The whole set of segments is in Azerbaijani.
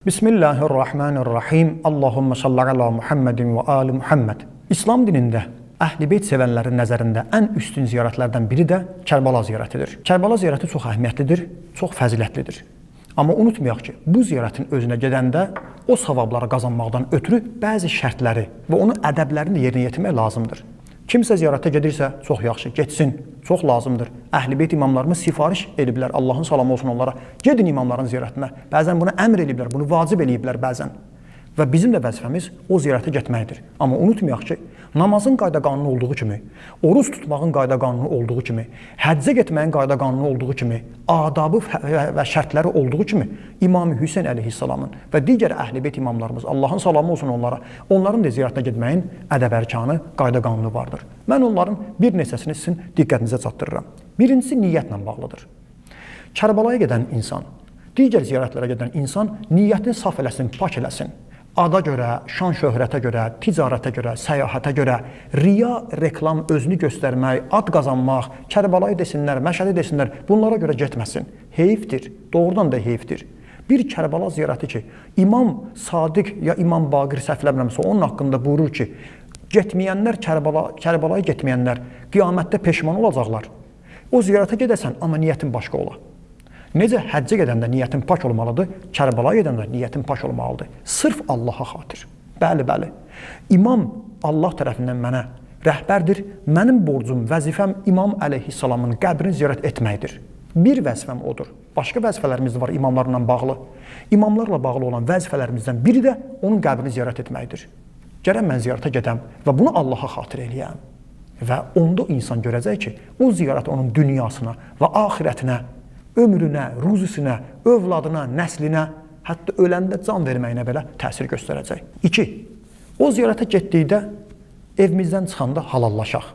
Bismillahirrahmanirrahim. Allahümme salli ala Muhammedin ve ali Muhammed. İslam dinində Əhl-i Beyt sevənlərin nəzərində ən üstün ziyarətlərdən biri də Kərbala ziyarətidir. Kərbala ziyarəti çox əhəmiyyətlidir, çox fəzilətlidir. Amma unutmayaq ki, bu ziyarətin özünə gedəndə o savabları qazanmaqdan ötürü bəzi şərtləri və onun ədəblərini də yerinə yetirmək lazımdır. Kimsə ziyarətə gedirsə, çox yaxşı, getsin, çox lazımdır. Əhl-i Beyt imamlarımız sifariş ediblər, Allahın salamı olsun onlara. Gedin imamların ziyarətinə. Bəzən bunu əmr ediblər, bunu vacib ediblər bəzən. Və bizim də vəzifəmiz o ziyarətə getməkdir. Amma unutmayaq ki, namazın qayda qanunu olduğu kimi, oruç tutmağın qayda qanunu olduğu kimi, həccə getməyin qayda qanunu olduğu kimi, adabı və şərtləri olduğu kimi, İmam-ı Hüseyn əleyhissalamın və digər Əhl-i Beyt imamlarımız, Allahın salamı olsun onlara, onların da ziyarətinə getməyin ədəb-ərkanı, qayda qanunu vardır. Mən onların bir neçəsini sizin diqqətinizə çatdırıram. Birincisi niyyətlə bağlıdır. Kərbalaya gedən insan, digər ziyarətlərə gedən insan niyyətini saf eləsin, pak eləsin. Ada görə, şan şöhrətə görə, ticarətə görə, səyahətə görə, riya, reklam, özünü göstərmək, ad qazanmaq, Kərbalayı desinlər, Məşədi desinlər, bunlara görə getməsin. Heyfdir, doğrudan da heyfdir. Bir Kərbala ziyarəti ki, İmam Sadiq ya İmam Baqir səhvləmirəmsə, onun haqqında buyurur ki, getməyənlər, Kərbalaya getməyənlər qiyamətdə peşman olacaqlar. O ziyarətə gedəsən, amma niyyətin başqa ola. Necə həccə gedəndə niyyətin pak olmalıdır, Kərbalaya gedəndə niyyətin pak olmalıdır. Sırf Allaha xatir. Bəli. İmam Allah tərəfindən mənə rəhbərdir. Mənim borcum, vəzifəm İmam əleyhissalamın qəbrini ziyarət etməkdir. Bir vəzifəm odur. Başqa vəzifələrimiz var imamlarla bağlı. İmamlarla bağlı olan vəzifələrimizdən biri də onun qəbrini ziyarət etməkdir. Gərək mən ziyarətə gedəm və bunu Allaha xatir eləyəm. Və onda insan görəcək ki, o ziyarət onun dünyasına və axirətinə, ömrünə, ruzusinə, övladına, nəslinə, hətta öləndə can verməyinə belə təsir göstərəcək. 2. O ziyarətə getdikdə evimizdən çıxanda halallaşaq.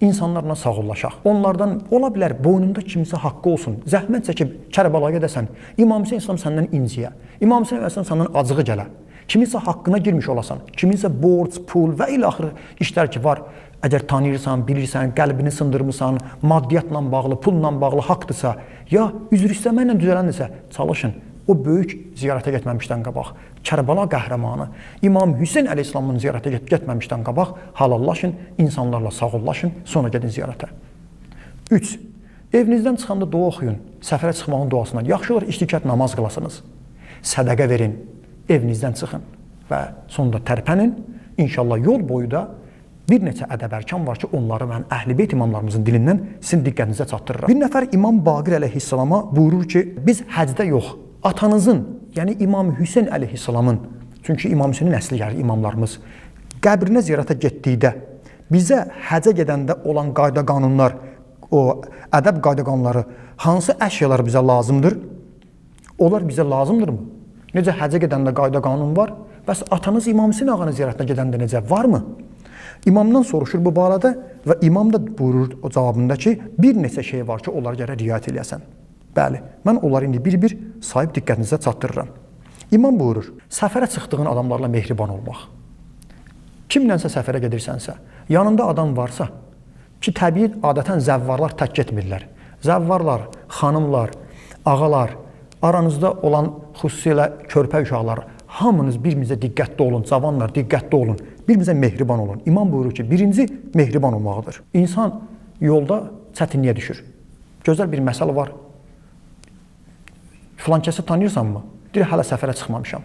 İnsanlarla sağollaşaq. Onlardan ola bilər boynunda kimsə haqqı olsun. Zəhmət çəkib Kərbalaya gedəsən, İmam Hüseyn İslam səndən inciyə, İmam Hüseyn İslam səndən acığı gələ. Kiminsə haqqına girmiş olasan, kiminsə borc, pul və ilaxır işlər ki var. Əgər tanıyırsan, bilirsən, qəlbini sındırmısan, maddiyyatla bağlı, pulla bağlı haqdırsa, ya üzr istəməklə düzələndirsə, çalışın. O böyük ziyarətə getməmişdən qabaq, Kərbala qəhrəmanı, İmam Hüseyn əleyhissalamın ziyarətə getməmişdən qabaq, halallaşın, insanlarla sağollaşın, sonra gedin ziyarətə. 3. Evinizdən çıxanda dua oxuyun, səfərə çıxmağın duasından. Yaxşı olar, iştikət namaz qılasınız, sədəqə verin, evinizdən çıxın və sonunda tərpənin. İnşallah yol boyu da bir neçə ədəb-ərkan var ki, onları mən Əhl-i Beyt imamlarımızın dilindən sizin diqqətinizə çatdırıram. Bir nəfər İmam Baqir əleyhissalama buyurur ki, biz həcdə yox, atanızın, yəni İmam Hüseyn əleyhissalamın, çünki İmam Hüseynin nəsli gəlir imamlarımız, qəbrinə ziyarətə getdikdə bizə həcə gedəndə olan qayda qanunlar, o ədəb qayda qanunları, hansı əşyalar bizə lazımdır? Onlar bizə lazımdırmı? Necə həcə gedəndə qayda qanun var? Bəs atanız İmam Hüseyn ağanın ziyarətinə gedəndə necə, varmı? İmamdan soruşur bu barədə və imam da buyurur o cavabında ki, bir neçə şey var ki, onlara gərək riayət eləyəsən. Bəli, mən onları indi bir-bir sahib diqqətinizə çatdırıram. İmam buyurur, səfərə çıxdığın adamlarla mehriban olmaq. Kimlənsə səfərə gedirsənsə, yanında adam varsa, ki, təbii adətən zəvvarlar tək getmirlər. Zəvvarlar, xanımlar, ağalar, aranızda olan xüsusilə körpə uşaqlar, hamınız bir-birinizə diqqətli olun, cavanlar diqqətli olun, bir-birinizə mehriban olun. İmam buyurur ki, birinci mehriban olmaqdır. İnsan yolda çətinliyə düşür. Gözəl bir məsəl var. Filan kəsi tanıyırsanmı? Deyir, hələ səfərə çıxmamışam.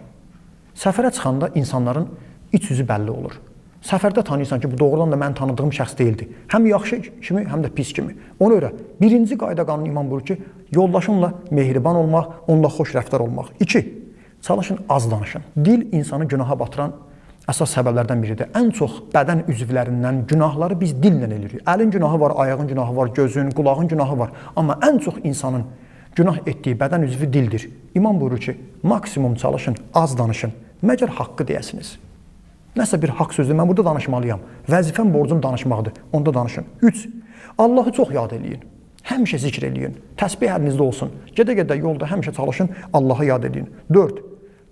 Səfərə çıxanda insanların iç yüzü bəlli olur. Səfərdə tanıyırsan ki, bu doğrudan da mən tanıdığım şəxs deyildi. Həm yaxşı kimi, həm də pis kimi. Ona görə birinci qayda qanunu imam buyurur ki, yoldaşınla mehriban olmaq, onunla xoş rəftar olmaq. 2. Çalışın, az danışın. Dil insanı günaha batıran əsas səbəblərdən biridir. Ən çox bədən üzvlərindən günahları biz dillə eləyirik. Əlin günahı var, ayağın günahı var, gözün, qulağın günahı var. Amma ən çox insanın günah etdiyi bədən üzvü dildir. İmam buyurur ki, maksimum çalışın, az danışın. Məgər haqqı deyəsiniz. Nəsə bir haqq sözü, mən burada danışmalıyam. Vəzifəm, borcum danışmaqdır. Onda danışın. 3. Allahı çox yad eləyin. Həmişə zikr eləyin. Təsbih əlinizdə olsun. Gedə-gedə yolda həmişə çalışın, Allahı yad eləyin. 4.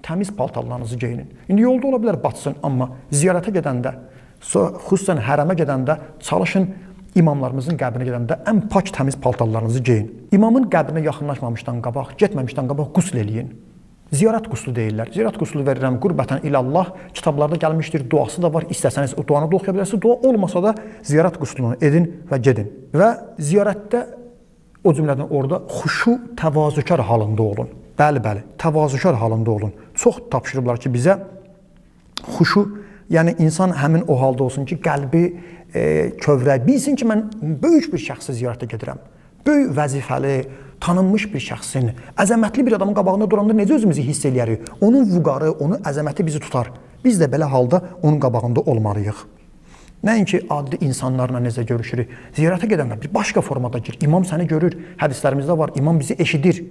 Təmiz paltarlarınızı geyinin. İndi yolda ola bilər batsın, amma ziyarətə gedəndə, xüsusən hərəmə gedəndə çalışın, imamlarımızın qəbrinə gedəndə ən pak təmiz paltarlarınızı geyin. İmamın qəbrinə yaxınlaşmamışdan qabaq, getməmişdən qabaq qusl eləyin. Ziyarət quslu deyirlər. Ziyarət quslu verirəm qurbətən ilallah. Kitablarda gəlmişdir, duası da var. İstəsəniz o duanı da oxuya bilərsiniz. Dua olmasa da ziyarət quslunu edin və gedin. Və ziyarətdə o cümlədən orada xuşu təvazükar halında olun. Bəli, təvazükar halında olun. Çox tapşırıblar ki, bizə xuşu, yəni insan həmin o halda olsun ki, qəlbi kövrək, bilsin ki, mən böyük bir şəxsi ziyarətə gedirəm. Böyük vəzifəli, tanınmış bir şəxsin, əzəmətli bir adamın qabağında duranda necə özümüzü hiss eləyərik? Onun vüqarı, onun əzəməti bizi tutar. Biz də belə halda onun qabağında olmalıyıq. Nəinki adi insanlarla necə görüşürük? Ziyarətə gedənlər bir başqa formada girir. İmam səni görür, hədislərimizdə var, imam bizi eşidir.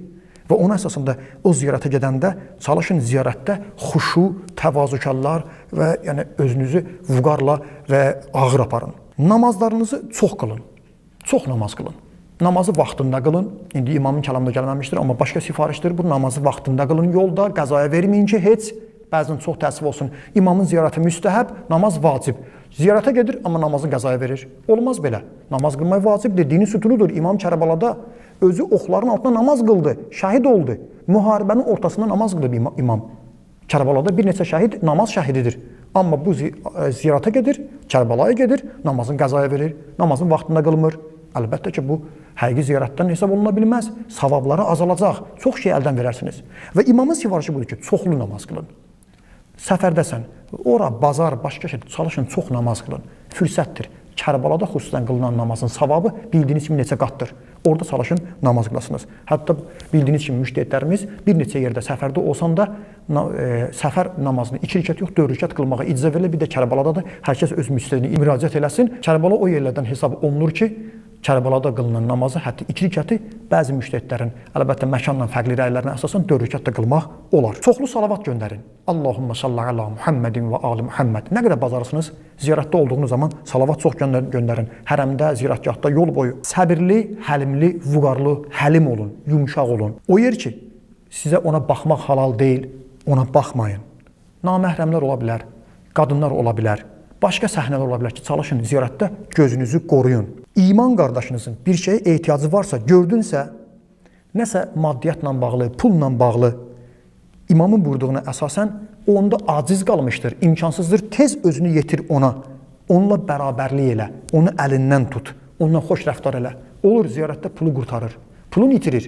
Və onun əsasında o ziyarətə gedəndə çalışın ziyarətdə xuşu, təvazökarlar və yəni özünüzü vüqarla və ağır aparın. Namazlarınızı çox qılın. Çox namaz qılın. Namazı vaxtında qılın. İndi imamın kəlamında gəlməmişdir, amma başqa sifarişdir. Bu namazı vaxtında qılın. Yolda qəzaya verməyin ki, heç bəzən çox təəssüf olsun. İmamın ziyarəti müstəhəb, namaz vacib. Ziyarətə gedir, amma namazı qəzaya verir. Olmaz belə. Namaz qılmaq vacibdir, dinin sütunudur. İmam Kərbalada özü oxların altında namaz qıldı, şəhid oldu. Müharibənin ortasında namaz qıldı imam. Kərbalada bir neçə şəhid namaz şəhididir. Amma bu ziyarətə gedir, Kərbalaya gedir, namazını qəzaya verir, namazın vaxtında qılmır. Əlbəttə ki, bu həqiqi ziyarətdən hesab oluna bilməz. Savabları azalacaq, çox şey əldən verərsiniz. Və imamın sifarişi budur ki, çoxlu namaz qılın. Səfərdəsən, ora, bazar, başqa şey, çalışın, çox namaz qılın. Fürsətdir. Kərbalada xüsusən qılınan namazın savabı bildiyiniz kimi neçə qatdır. Orada çalışın, namaz qılasınız. Hətta bildiyiniz kimi müştəhidlərimiz bir neçə yerdə səfərdə olsan da səfər namazını 2 rükət yox, 4 rükət qılmağa icazə verilir. Bir də Kərbalada da hər kəs öz müştəhidini müraciət eləsin. Kərbala o yerlərdən hesab olunur ki, Kərbalada qılınan namazı hətta 2 rükəti bəzi müştəhidlərin, əlbəttə məkanla fərqli rəylərinə əsasən 4 rükət də qılmaq olar. Çoxlu salavat göndərin. Allahumma salli ala Muhammedin və ali Muhammed. Nə qədər bacarırsınız, ziyarətdə olduğunuz zaman salavat çox göndərin. Hərəmdə, ziyarətgahda, yol boyu. Səbirli, həlimli, vüqarlı, həlim olun, yumşaq olun. O yer ki, sizə ona baxmaq halal deyil, ona baxmayın. Naməhrəmlər ola bilər, qadınlar ola bilər, başqa səhnələr ola bilər ki, çalışın ziyarətdə gözünüzü qoruyun. İman qardaşınızın bir şeyə ehtiyacı varsa, gördünsə, nəsə maddiyyatla bağlı, pulla bağlı, imamın buyurduğuna əsasən onda aciz qalmışdır, imkansızdır, tez özünü yetir ona, onunla bərabərlik elə, onu əlindən tut, onunla xoş rəftar elə. Olur, ziyarətdə pulu qurtarır, pulunu itirir,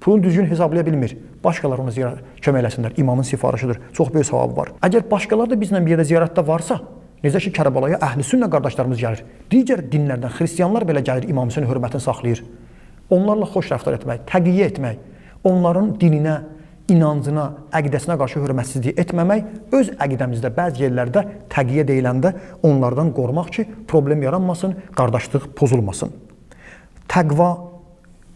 pulunu düzgün hesablaya bilmir. Başqaları ona kömək eləsinlər, imamın sifarişidir, çox böyük savabı var. Əgər başqaları da bizlə bir yerdə ziyarətdə varsa, necə ki, Kərbalaya əhl-i sünnə qardaşlarımız gəlir. Digər dinlərdən xristiyanlar belə gəlir, İmam Hüseyn hörmətini saxlayır. Onlarla xoş rəftar etmək, təqiyyə etmək, onların dininə, inancına, əqidəsinə qarşı hörmətsizlik etməmək, öz əqidəmizdə bəzi yerlərdə təqiyyə deyiləndə onlardan qorumaq ki, problem yaranmasın, qardaşlıq pozulmasın. Təqva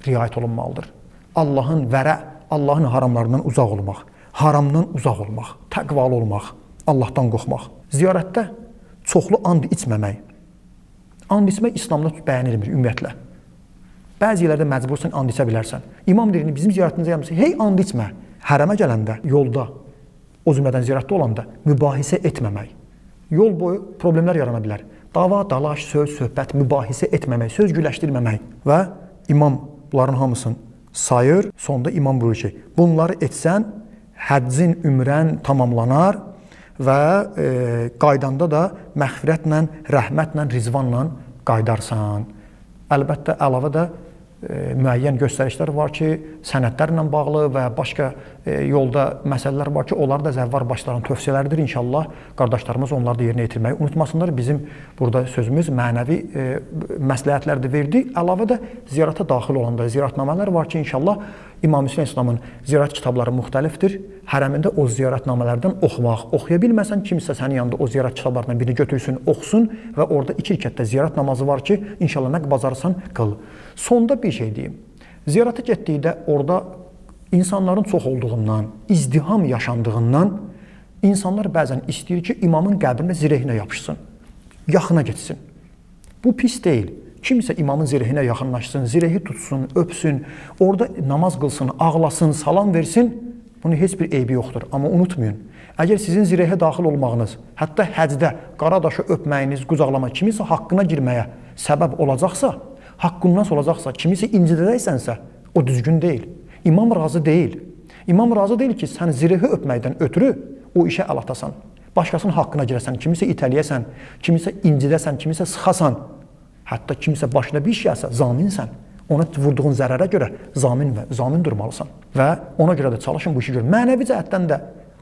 riayət olunmalıdır. Allahın vərə, Allahın haramlarından uzaq olmaq, haramdan uzaq olmaq, təqvalı olmaq, Allahdan qorxmaq. Ziyarətdə çoxlu and içməmək. And içmək İslamda bəyənilmir ümumiyyətlə. Bəzi yerlərdə məcbursan and içə bilərsən. İmam deyir, bizim ziyarətimizə gəlmişsə, hey and içmə. Hərəmə gələndə, yolda, o cümlədən ziyarətdə olanda mübahisə etməmək. Yol boyu problemlər yarana bilər. Dava, dalaş, söz, söhbət, mübahisə etməmək, söz güləşdirməmək. Və imam bunların hamısını sayır, sonda imam buyurur ki, bunları etsən, həccin, ümrən tamamlanar və qaydanda da məğfirətlə, rəhmətlə, rizvanla qaydarsan. Əlbəttə, əlavə də müəyyən göstərişlər var ki, sənədlərlə bağlı və başqa yolda məsələlər var ki, onlar da zəvvar başların tövsiyələridir. İnşallah qardaşlarımız onları da yerinə yetirməyi unutmasınlar. Bizim burada sözümüz mənəvi məsləhətlər də verdi. Əlavə də ziyarətə daxil olanda ziyarətnamələr var ki, inşallah İmam Hüseyn İslamın ziyarət kitabları müxtəlifdir. Hərəmində o ziyarətnamələrdən oxumaq. Oxuya bilməsən, kimsə sənin yanında o ziyarət kitablarından birini götürsün, oxusun və orada 2 rükətdə ziyarət namazı var ki, inşallah nə bacarırsan qıl. Sonda bir şey deyim. Ziyarətə getdikdə orada insanların çox olduğundan, izdiham yaşandığından insanlar bəzən istəyir ki, imamın qəbrinə zirəhinə yapışsın, yaxına getsin. Bu pis deyil. Kimsə imamın zirəhinə yaxınlaşsın, zirəhi tutsun, öpsün, orada namaz qılsın, ağlasın, salam versin, bunun heç bir eybi yoxdur. Amma unutmayın, əgər sizin zirəhə daxil olmağınız, hətta həcdə qaradaşı öpməyiniz, qucaqlamaq, kimisə haqqına girməyə səbəb olacaqsa, haqqından olacaqsa, kimisə incidəcəksənsə, o düzgün deyil. İmam razı deyil. İmam razı deyil ki, sən zirehi öpməkdən ötürü o işə əl atasan. Başqasının haqqına girəsən, kimisə itəliyəsən, kimisə incidəsən, kimisə sıxasan, hətta kimisə başına bir şey gəlsə, zaminsən. Ona vurduğun zərərə görə zamin durmalısan. Və ona görə də çalışın bu işi görün. Mənəvi cəhətdən də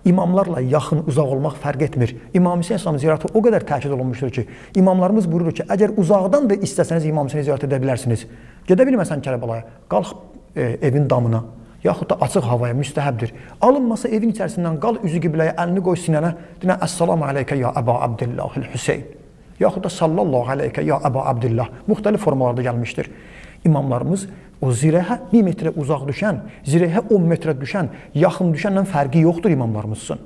imamlarla yaxın, uzaq olmaq fərq etmir. İmam Hüseyn İslam ziyarəti o qədər təkid olunmuşdur ki, imamlarımız buyurur ki, əgər uzaqdan da istəsəniz İmam Hüseyni ziyarət edə bilərsiniz. Gedə bilməsən Kərbalaya, qalx evin damına, yaxud da açıq havaya müstəhəbdir. Alınmasa evin içərisindən qal üzü qibləyə, əlini qoy sinənə, dinə Əssalamu aleykə ya Əba Abdillahil Hüseyn. Yaxud da sallallahu aleykə ya Əba Abdillah. Müxtəlif formalarda gəlmişdir. İmamlarımız o zirəhə 1 metrə uzaq düşən, zirəhə 10 metrə düşən, yaxın düşənlə fərqi yoxdur imamlarımızın.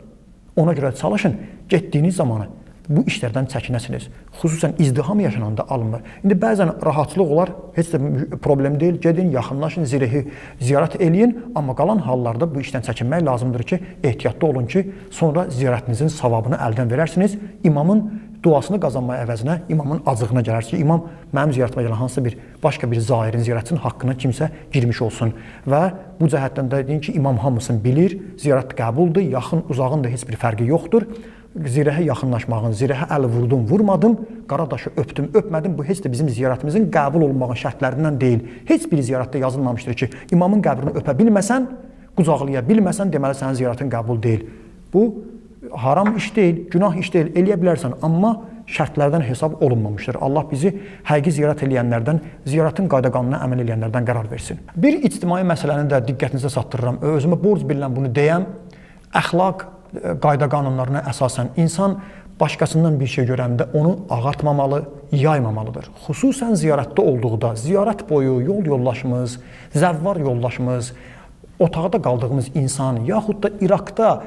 Ona görə çalışın, getdiyiniz zamanı bu işlərdən çəkinəsiniz. Xüsusən izdiham yaşananda alınmır. İndi bəzən rahatlıq olar, heç də problem deyil. Gedin, yaxınlaşın, zirəhi ziyarət eləyin. Amma qalan hallarda bu işdən çəkinmək lazımdır ki, ehtiyatlı olun ki, sonra ziyarətinizin savabını əldən verərsiniz. İmamın duasını qazanmaya əvəzinə imamın acığına gələr ki, imam mənim ziyarətimə gələn hansısa bir başqa bir zairin ziyarətinin haqqına kimsə girmiş olsun. Və bu cəhətdən də deyin ki, imam hamısını bilir, ziyarət qəbuldur, yaxın, uzağın da heç bir fərqi yoxdur. Zirəhə yaxınlaşmağın, zirəhə əli vurdum, vurmadım, qaradaşı öpdüm, öpmədim, bu heç də bizim ziyarətimizin qəbul olunmağın şərtlərindən deyil. Heç bir ziyarətdə yazılmamışdır ki, imamın qəbrini öpə bilməsən, qucaqlaya bilməsən, deməli sənin ziyarətin qəbul deyil. Bu haram iş deyil, günah iş deyil, eləyə bilərsən, amma şərtlərdən hesab olunmamışdır. Allah bizi həqiqi ziyarət eləyənlərdən, ziyarətin qayda-qanununa əməl eləyənlərdən qərar versin. Bir ictimai məsələni də diqqətinizə çatdırıram. Özümə borc bilən bunu deyəm. Əxlaq qayda-qanunlarına əsasən insan başqasından bir şey görəndə onu ağartmamalı, yaymamalıdır. Xüsusən ziyarətdə olduqda, ziyarət boyu yol yoldaşımız, zəvvar yoldaşımız, otaqda qaldığımız insan, yaxud da İraqda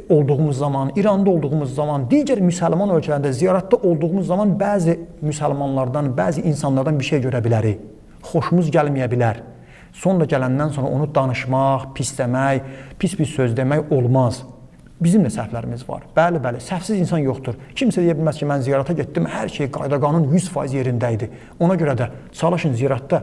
olduğumuz zaman, İranda olduğumuz zaman, digər müsəlman ölkələrində ziyarətdə olduğumuz zaman bəzi müsəlmanlardan, bəzi insanlardan bir şey görə bilərik. Xoşumuz gəlməyə bilər. Sonra gələndən sonra onu danışmaq, pisləmək, pis-pis söz demək olmaz. Bizim də səhvlərimiz var. Bəli, səhvsiz insan yoxdur. Kimsə deyə bilməz ki, mən ziyarətə getdim, hər şey qayda-qanun 100% yerində idi. Ona görə də çalışın ziyarətdə,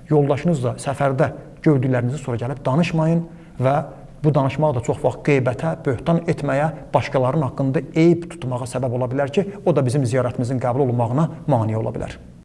yoldaşınızla, səfərdə gördüklərinizi sonra gəlib danışmayın və bu danışmaq da çox vaxt qeybətə, böhtan etməyə, başqalarının haqqında eyib tutmağa səbəb ola bilər ki, o da bizim ziyarətimizin qəbul olunmağına mane ola bilər.